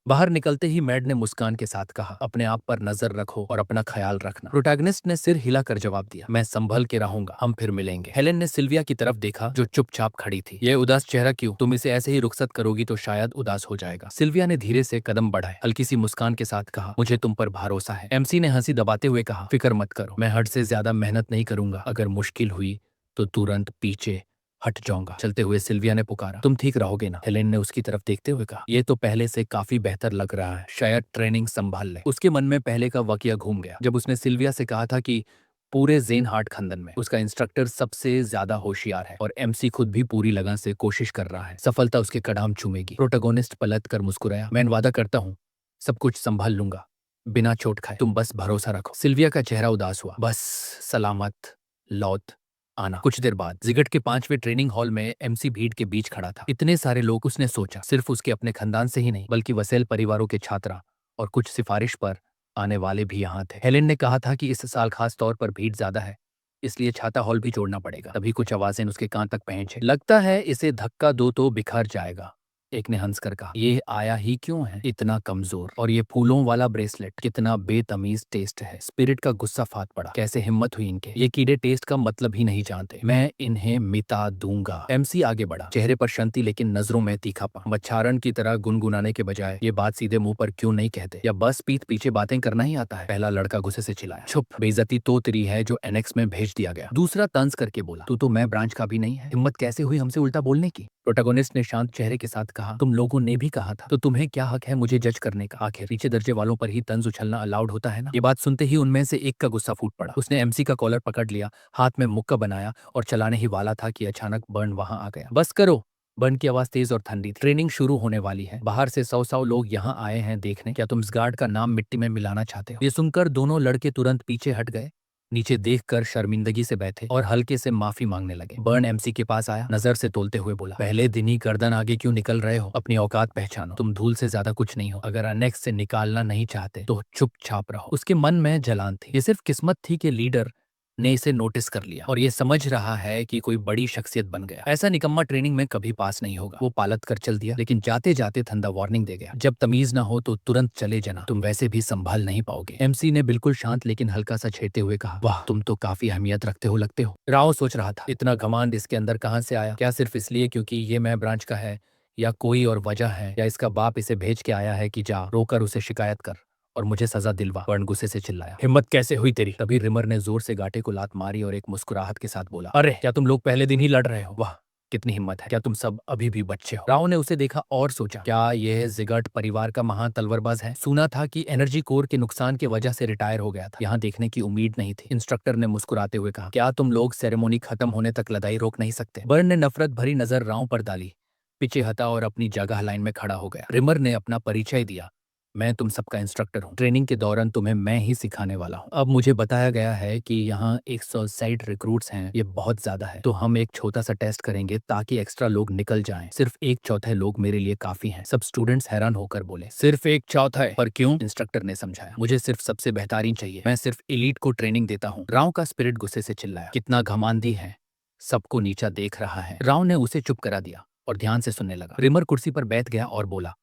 बाहर निकलते ही मैड ने मुस्कान के साथ कहा, अपने आप पर नजर रखो और अपना ख्याल रखना। प्रोटैगनिस्ट ने सिर हिलाकर जवाब दिया, मैं संभल के रहूंगा, हम फिर मिलेंगे। हेलेन ने सिल्विया की तरफ देखा जो चुपचाप खड़ी थी। ये उदास चेहरा क्यों? तुम इसे ऐसे ही रुखसत करोगी तो शायद उदास हो जाएगा। सिल्विया ने धीरे से कदम बढ़ाए, हल्की सी मुस्कान के साथ कहा, मुझे तुम पर भरोसा है। एमसी ने हंसी दबाते हुए कहा, फिक्र मत करो, मैं हद से ज्यादा मेहनत नहीं करूंगा। अगर मुश्किल हुई तो तुरंत पीछे हट जाऊंगा। चलते हुए सिल्विया ने पुकारा, तुम ठीक रहोगे ना? हेलेन ने उसकी तरफ देखते हुए कहा, यह तो पहले से काफी बेहतर लग रहा है, शायद ट्रेनिंग संभाल ले। उसके मन में पहले का वाकया घूम गया जब उसने सिल्विया से कहा था कि पूरे जेन हार्ट खंदन में उसका इंस्ट्रक्टर सबसे ज्यादा होशियार है और एमसी खुद भी पूरी लगन से कोशिश कर रहा है। सफलता उसके कदम चूमेगी। प्रोटोगोनिस्ट पलट कर मुस्कुराया, मैं वादा करता हूँ सब कुछ संभाल लूंगा बिना चोट खाए, तुम बस भरोसा रखो। सिल्विया का चेहरा उदास हुआ, बस सलामत लौट आना। कुछ देर बाद जिगट के 5वें ट्रेनिंग हॉल में एमसी भीड़ के बीच खड़ा था। इतने सारे लोग, उसने सोचा, सिर्फ उसके अपने खानदान से ही नहीं बल्कि वसेल परिवारों के छात्रा और कुछ सिफारिश पर आने वाले भी यहाँ थे। हेलेन ने कहा था कि इस साल खास तौर पर भीड़ ज्यादा है, इसलिए छाता हॉल भी जोड़ना पड़ेगा। तभी कुछ आवाजें उसके कान तक पहुंचे, लगता है इसे धक्का दो तो बिखर जाएगा। एक ने हंसकर कहा, ये आया ही क्यों है इतना कमजोर, और ये फूलों वाला ब्रेसलेट कितना बेतमीज टेस्ट है। स्पिरिट का गुस्सा फाट पड़ा, कैसे हिम्मत हुई इनके, ये कीड़े टेस्ट का मतलब ही नहीं जानते, मैं इन्हें मिटा दूंगा। एमसी आगे बढ़ा, चेहरे पर शांति लेकिन नजरों में तीखापन। मच्छारण की तरह गुनगुनाने के बजाय ये बात सीधे मुंह पर क्यों नहीं कहते, या बस पीठ पीछे बातें करना ही आता है? पहला लड़का गुस्से से चिल्लाया, चुप, बेइज्जती तो तेरी है जो एनेक्स में भेज दिया गया। दूसरा तंज करके बोला, तू तो मैं ब्रांच का भी नहीं है, हिम्मत कैसे हुई हमसे उल्टा बोलने की? प्रोटोगोनिस्ट ने शांत चेहरे के साथ कहा, तुम लोगों ने भी कहा था, तो तुम्हें क्या हक है मुझे जज करने का? आखिर नीचे दर्जे वालों पर ही तंज उछलना अलाउड होता है ना? ये बात सुनते ही उनमें से एक का गुस्सा फूट पड़ा। उसने एमसी का कॉलर पकड़ लिया, हाथ में मुक्का बनाया और चलाने ही वाला था कि अचानक बर्न वहां आ गया। बस करो। बर्न की आवाज तेज और ठंडी, ट्रेनिंग शुरू होने वाली है, बाहर से 100 लोग यहाँ आए हैं देखने, क्या तुम इस गार्ड का नाम मिट्टी में मिलाना चाहते हो? ये सुनकर दोनों लड़के तुरंत पीछे हट गए, नीचे देखकर शर्मिंदगी से बैठे और हल्के से माफी मांगने लगे। बर्न एमसी के पास आया, नजर से तोलते हुए बोला, पहले दिन ही गर्दन आगे क्यों निकल रहे हो? अपनी औकात पहचानो, तुम धूल से ज्यादा कुछ नहीं हो। अगर अनेक्स से निकालना नहीं चाहते तो चुपचाप रहो। उसके मन में जलान थी। ये सिर्फ किस्मत थी कि लीडर ने इसे नोटिस कर लिया और ये समझ रहा है कि कोई बड़ी शख्सियत बन गया। ऐसा निकम्मा ट्रेनिंग में कभी पास नहीं होगा। वो पालत कर चल दिया, लेकिन जाते जाते ठंडा वार्निंग दे गया, जब तमीज ना हो तो तुरंत चले जाना, तुम वैसे भी संभाल नहीं पाओगे। एमसी ने बिल्कुल शांत लेकिन हल्का सा छेड़ते हुए कहा, वाह, तुम तो काफी अहमियत रखते हो लगते हो। राव सोच रहा था, इतना घमंड इसके अंदर कहाँ से आया? क्या सिर्फ इसलिए क्योंकि ये मैं ब्रांच का है, या कोई और वजह है, या इसका बाप इसे भेज के आया है कि जा रोकर उसे शिकायत कर और मुझे सजा दिलवा? बर्न गुस्से से चिल्लाया, हिम्मत कैसे हुई तेरी? तभी रिमर ने जोर से गाटे को लात मारी और एक मुस्कुराहट के साथ बोला, अरे क्या तुम लोग पहले दिन ही लड़ रहे हो? वाह, कितनी हिम्मत है, क्या तुम सब अभी भी बच्चे हो? राव ने उसे देखा और सोचा, क्या यह जिगट परिवार का महान तलवारबाज है? सुना था कि एनर्जी कोर के नुकसान की वजह से रिटायर हो गया था, यहाँ देखने की उम्मीद नहीं थी। इंस्ट्रक्टर ने मुस्कुराते हुए कहा, क्या तुम लोग सेरेमोनी खत्म होने तक लड़ाई रोक नहीं सकते? बर्न ने नफरत भरी नजर राव पर डाली, पीछे हटा और अपनी जगह लाइन में खड़ा हो गया। रिमर ने अपना परिचय दिया, मैं तुम सबका इंस्ट्रक्टर हूँ, ट्रेनिंग के दौरान तुम्हें मैं ही सिखाने वाला हूँ। अब मुझे बताया गया है कि यहाँ 160 रिक्रूट्स हैं, ये बहुत ज्यादा है, तो हम एक छोटा सा टेस्ट करेंगे ताकि एक्स्ट्रा लोग निकल जाएं। सिर्फ 1/4 लोग मेरे लिए काफी हैं। सब स्टूडेंट्स हैरान होकर बोले, सिर्फ 1/4? पर क्यों? इंस्ट्रक्टर ने समझाया, मुझे सिर्फ सबसे बेहतरीन चाहिए, मैं सिर्फ एलीट को ट्रेनिंग देता हूँ। राव का स्पिरिट गुस्से से चिल्लाया, कितना घमंडी है, सबको नीचा देख रहा है। राव ने उसे चुप करा दिया और ध्यान से सुनने लगा। रिमर कुर्सी पर बैठ गया और बोला,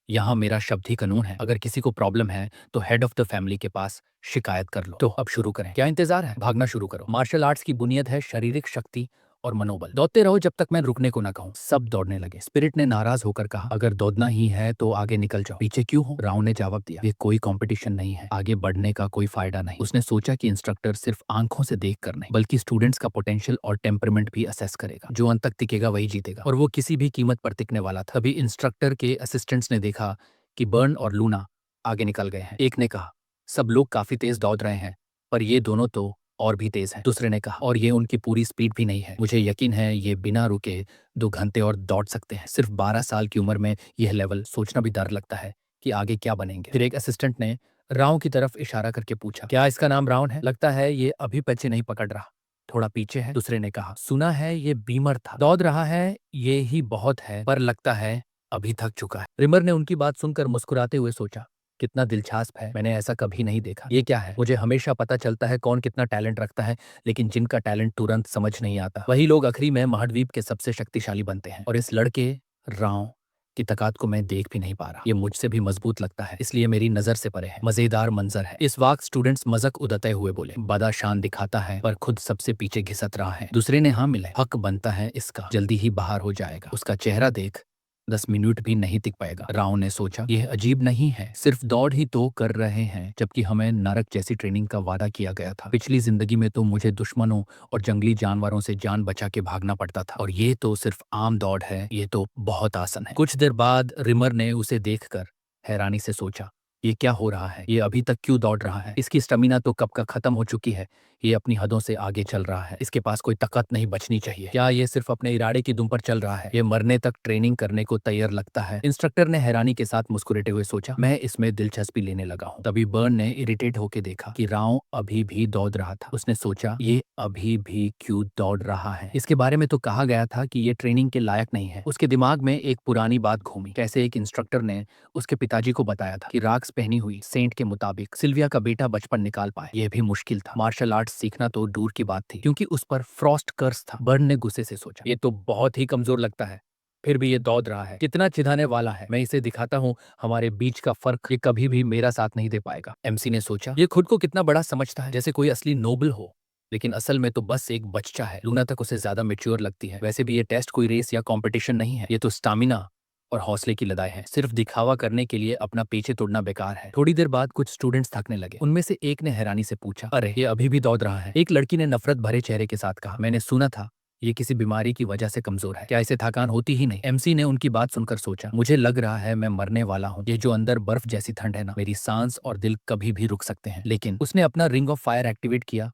यहाँ मेरा शब्द ही कानून है, अगर किसी को प्रॉब्लम है तो हेड ऑफ द फैमिली के पास शिकायत कर लो। तो अब शुरू करें, क्या इंतजार है? भागना शुरू करो। मार्शल आर्ट्स की बुनियाद है शारीरिक शक्ति और मनोबल। दौड़ते रहो जब तक मैं रुकने को ना कहूँ। सब दौड़ने लगे। स्पिरिट ने नाराज होकर कहा, अगर दौड़ना ही है तो आगे निकल जाओ, पीछे क्यों हो? राव ने जवाब दिया, ये कोई कंपटीशन नहीं है, आगे बढ़ने का कोई फायदा नहीं। उसने सोचा कि इंस्ट्रक्टर सिर्फ आंखों से देख कर नहीं बल्कि स्टूडेंट्स का पोटेंशियल और टेम्परमेंट भी असेस करेगा। जो अंत तक टिकेगा वही जीतेगा, और वो किसी भी कीमत पर टिकने वाला था। तभी इंस्ट्रक्टर के असिस्टेंट्स ने देखा कि बर्न और लूना आगे निकल गए हैं। एक ने कहा, सब लोग काफी तेज दौड़ रहे हैं, पर ये दोनों तो और भी तेज हैं। दूसरे ने कहा, और ये उनकी पूरी स्पीड भी नहीं है, मुझे यकीन है ये बिना रुके 2 घंटे और दौड़ सकते हैं। सिर्फ 12 साल की उम्र में यह लेवल, सोचना भी डर लगता है कि आगे क्या बनेंगे। फिर एक असिस्टेंट ने राव की तरफ इशारा करके पूछा, क्या इसका नाम राउन है? लगता है ये अभी पीछे नहीं पकड़ रहा, थोड़ा पीछे है। दूसरे ने कहा, सुना है ये बीमर था, दौड़ रहा है, ये ही बहुत है, पर लगता है अभी थक चुका है। रिमर ने उनकी बात सुनकर मुस्कुराते हुए सोचा, कितना दिलचस्प है, मैंने ऐसा कभी नहीं देखा। ये क्या है? मुझे हमेशा पता चलता है कौन कितना टैलेंट रखता है, लेकिन जिनका टैलेंट तुरंत समझ नहीं आता वही लोग आखिरी में महाद्वीप के सबसे शक्तिशाली बनते हैं। और इस लड़के राव कि तकात को मैं देख भी नहीं पा रहा। ये मुझसे भी मजबूत लगता है, इसलिए मेरी नजर से परे है। मजेदार मंजर है। इस वक्त स्टूडेंट्स मजाक उड़ाते हुए बोले, बड़ा शान दिखाता है पर खुद सबसे पीछे घिसट रहा है। दूसरे ने हाँ मिले, हक बनता है इसका, जल्दी ही बाहर हो जाएगा। उसका चेहरा देख, 10 मिनट भी नहीं टिक पाएगा। राव ने सोचा, यह अजीब नहीं है, सिर्फ दौड़ ही तो कर रहे हैं, जबकि हमें नरक जैसी ट्रेनिंग का वादा किया गया था। पिछली जिंदगी में तो मुझे दुश्मनों और जंगली जानवरों से जान बचा के भागना पड़ता था, और ये तो सिर्फ आम दौड़ है, ये तो बहुत आसान है। कुछ देर बाद रिमर ने उसे देखकर हैरानी से सोचा, ये क्या हो रहा है? ये अभी तक क्यों दौड़ रहा है? इसकी स्टेमिना तो कब का खत्म हो चुकी है। ये अपनी हदों से आगे चल रहा है। इसके पास कोई ताकत नहीं बचनी चाहिए। क्या ये सिर्फ अपने इरादे की दुम पर चल रहा है? ये मरने तक ट्रेनिंग करने को तैयार लगता है। इंस्ट्रक्टर ने हैरानी के साथ मुस्कुराते हुए सोचा। मैं इसमें दिलचस्पी लेने लगा हूँ। तभी बर्न ने इरिटेट होकर देखा कि राव अभी भी दौड़ रहा था। उसने सोचा, ये अभी भी क्यों दौड़ रहा है? इसके बारे में तो कहा गया था कि ये ट्रेनिंग के लायक नहीं है। उसके दिमाग में एक पुरानी बात घूमी, कैसे एक इंस्ट्रक्टर ने उसके पिताजी को बताया था कि राक्स पहनी हुई सेंट के मुताबिक सिल्विया का बेटा बचपन निकाल पाए। यह भी मुश्किल था। मार्शल आर्ट्स सीखना तो दूर की बात थी, क्योंकि उस पर फ्रॉस्ट कर्स था। बर्न ने गुस्से से सोचा, ये तो बहुत ही कमजोर लगता है, फिर भी ये दौड़ रहा है। कितना चिढ़ाने वाला है। मैं इसे दिखाता हूँ हमारे बीच का फर्क, ये कभी भी मेरा साथ नहीं दे पाएगा। एमसी ने सोचा, ये खुद को कितना बड़ा समझता है, जैसे कोई असली नोबल हो, लेकिन असल में तो बस एक बच्चा है। लूना तक उसे ज्यादा मेच्योर लगती है। वैसे भी ये टेस्ट कोई रेस या कंपटीशन नहीं है, ये तो स्टामिना और हौसले की लड़ाई है। सिर्फ दिखावा करने के लिए अपना पीछे तोड़ना बेकार है। थोड़ी देर बाद कुछ स्टूडेंट्स थकने लगे। उनमें से एक ने हैरानी से पूछा, अरे ये अभी भी दौड़ रहा है? एक लड़की ने नफरत भरे चेहरे के साथ कहा, मैंने सुना था ये किसी बीमारी की वजह से कमजोर है। क्या इसे थकान होती ही नहीं? एमसी ने उनकी बात सुनकर सोचा, मुझे लग रहा है मैं मरने वाला हूँ। ये जो अंदर बर्फ जैसी ठंड है ना, मेरी सांस और दिल कभी भी रुक सकते हैं। लेकिन उसने अपना रिंग ऑफ फायर एक्टिवेट किया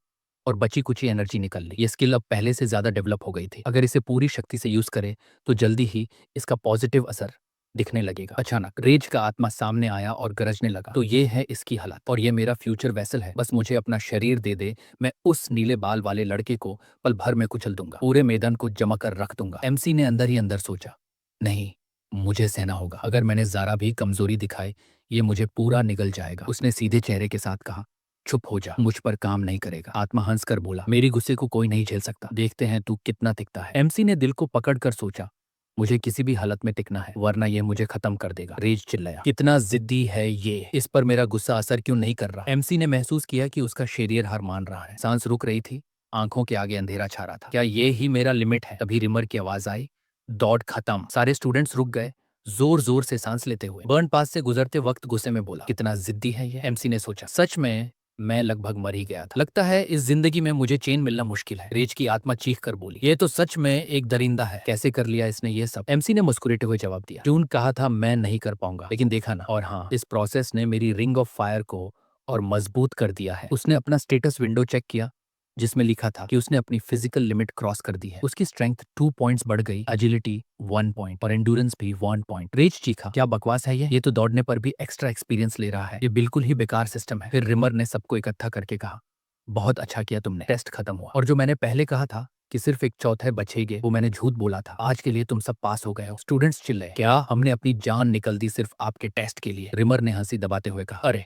और बची कुची एनर्जी निकल ली। ये स्किल अब पहले से ज्यादा डेवलप हो गई थी। अगर इसे पूरी शक्ति से यूज करे तो जल्दी ही इसका पॉजिटिव असर दिखने लगेगा। अचानक रेज का आत्मा सामने आया और गरजने लगा, तो ये है इसकी हालत, और ये मेरा फ्यूचर वेसल है। बस मुझे अपना शरीर दे दे, मैं उस नीले बाल वाले लड़के को पल भर में कुचल दूंगा, पूरे मैदान को जमा कर रख दूंगा। एमसी ने अंदर ही अंदर सोचा, नहीं, मुझे सहना होगा। अगर मैंने जरा भी कमजोरी दिखाई, ये मुझे पूरा निगल जाएगा। उसने सीधे चेहरे के साथ कहा, चुप हो जा, मुझ पर काम नहीं करेगा। आत्मा हंसकर बोला, मेरी गुस्से को कोई नहीं झेल सकता, देखते हैं तू कितना टिकता है। एमसी ने दिल को पकड़कर सोचा, मुझे किसी भी हालत में टिकना है, वरना ये मुझे खत्म कर देगा। रेज चिल्लाया, कितना जिद्दी है ये, इस पर मेरा गुस्सा असर क्यों नहीं कर रहा? एमसी ने महसूस किया कि उसका शरीर हार मान रहा है। सांस रुक रही थी, आंखों के आगे अंधेरा छा रहा था। क्या ये ही मेरा लिमिट है? तभी रिमर की आवाज आई, दौड़ खत्म। सारे स्टूडेंट्स रुक गए, जोर जोर से सांस लेते हुए। बर्न पास से गुजरते वक्त गुस्से में बोला, कितना जिद्दी है ये। एमसी ने सोचा, सच में मैं लगभग मर ही गया था। लगता है इस जिंदगी में मुझे चैन मिलना मुश्किल है। रेज की आत्मा चीख कर बोली, ये तो सच में एक दरिंदा है, कैसे कर लिया इसने ये सब? एमसी ने मुस्कुराते हुए जवाब दिया, जून कहा था मैं नहीं कर पाऊंगा, लेकिन देखा ना। और हाँ, इस प्रोसेस ने मेरी रिंग ऑफ फायर को और मजबूत कर दिया है। उसने अपना स्टेटस विंडो चेक किया, जिसमें लिखा था कि उसने अपनी फिजिकल लिमिट क्रॉस कर दी है। उसकी स्ट्रेंथ 2 पॉइंट्स बढ़ गई, एजिलिटी 1 पॉइंट और एंडुरेंस भी 1 पॉइंट। रेज चीखा, क्या बकवास है ये तो दौड़ने पर भी एक्स्ट्रा एक्सपीरियंस ले रहा है, ये बिल्कुल ही बेकार सिस्टम है। फिर रिमर ने सबको इकट्ठा करके कहा, बहुत अच्छा किया तुमने, टेस्ट खत्म हुआ, और जो मैंने पहले कहा था कि सिर्फ एक चौथे बचेगे, वो मैंने झूठ बोला था। आज के लिए तुम सब पास हो गए हो। स्टूडेंट्स चिल्लाए, क्या हमने अपनी जान निकल दी सिर्फ आपके टेस्ट के लिए? रिमर ने हंसी दबाते हुए कहा, अरे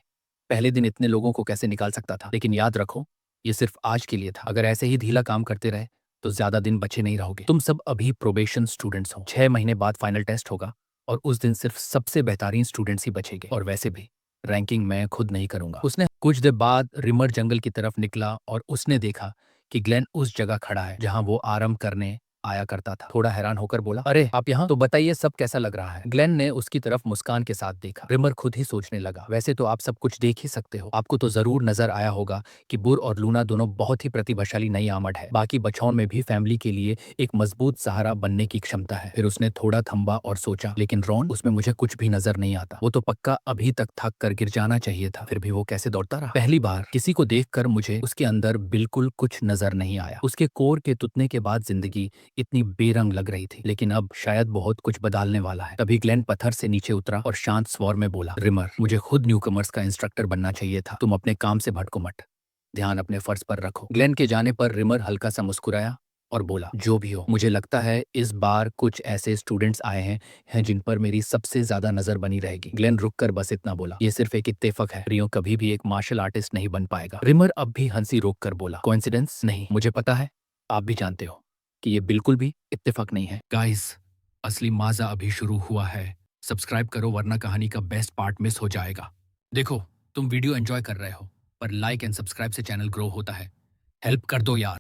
पहले दिन इतने लोगों को कैसे निकाल सकता था, लेकिन याद रखो ये सिर्फ आज के लिए था। अगर ऐसे ही ढीला काम करते रहे तो ज्यादा दिन बचे नहीं रहोगे। तुम सब अभी प्रोबेशन स्टूडेंट्स हो, 6 महीने बाद फाइनल टेस्ट होगा, और उस दिन सिर्फ सबसे बेहतरीन स्टूडेंट्स ही बचेंगे, और वैसे भी रैंकिंग मैं खुद नहीं करूंगा। उसने कुछ देर बाद रिमर जंगल की तरफ निकला और उसने देखा कि ग्लेन उस जगह खड़ा है जहां वो आराम करने आया करता था। थोड़ा हैरान होकर बोला, अरे आप यहाँ, तो बताइए सब कैसा लग रहा है? ग्लेन ने उसकी तरफ मुस्कान के साथ देखा। रिमर खुद ही सोचने लगा, वैसे तो आप सब कुछ देख ही सकते हो, आपको तो जरूर नजर आया होगा कि बुर और लूना दोनों बहुत ही प्रतिभाशाली नई आमद है। बाकी बच्चों में भी फैमिली के लिए एक मजबूत सहारा बनने की क्षमता है। फिर उसने थोड़ा थंबा और सोचा, लेकिन रॉन, उसमें मुझे कुछ भी नजर नहीं आता। वो तो पक्का अभी तक थक कर गिर जाना चाहिए था, फिर भी वो कैसे दौड़ता रहा? पहली बार किसी को देखकर मुझे उसके अंदर बिल्कुल कुछ नजर नहीं आया। उसके कोर के टूटने के बाद जिंदगी इतनी बेरंग लग रही थी, लेकिन अब शायद बहुत कुछ बदलने वाला है। तभी ग्लेन पत्थर से नीचे उतरा और शांत स्वर में बोला, रिमर, मुझे खुद न्यूकमर्स का इंस्ट्रक्टर बनना चाहिए था। तुम अपने काम से भटको मत, ध्यान अपने फर्ज पर रखो। ग्लेन के जाने पर रिमर हल्का सा मुस्कुराया और बोला, जो भी हो, मुझे लगता है इस बार कुछ ऐसे स्टूडेंट्स आए हैं जिन पर मेरी सबसे ज्यादा नजर बनी रहेगी। ग्लेन रुककर बस इतना बोला, ये सिर्फ एक इत्तेफाक है, रियो कभी भी एक मार्शल आर्टिस्ट नहीं बन पाएगा। रिमर अब भी हंसी रोक कर बोला, कोइंसिडेंस नहीं, मुझे पता है, आप भी जानते हो कि ये बिल्कुल भी इत्तेफाक नहीं है। गाइस, असली मजा अभी शुरू हुआ है। सब्सक्राइब करो वरना कहानी का बेस्ट पार्ट मिस हो जाएगा। देखो, तुम वीडियो एंजॉय कर रहे हो, पर लाइक एंड सब्सक्राइब से चैनल ग्रो होता है। हेल्प कर दो यार।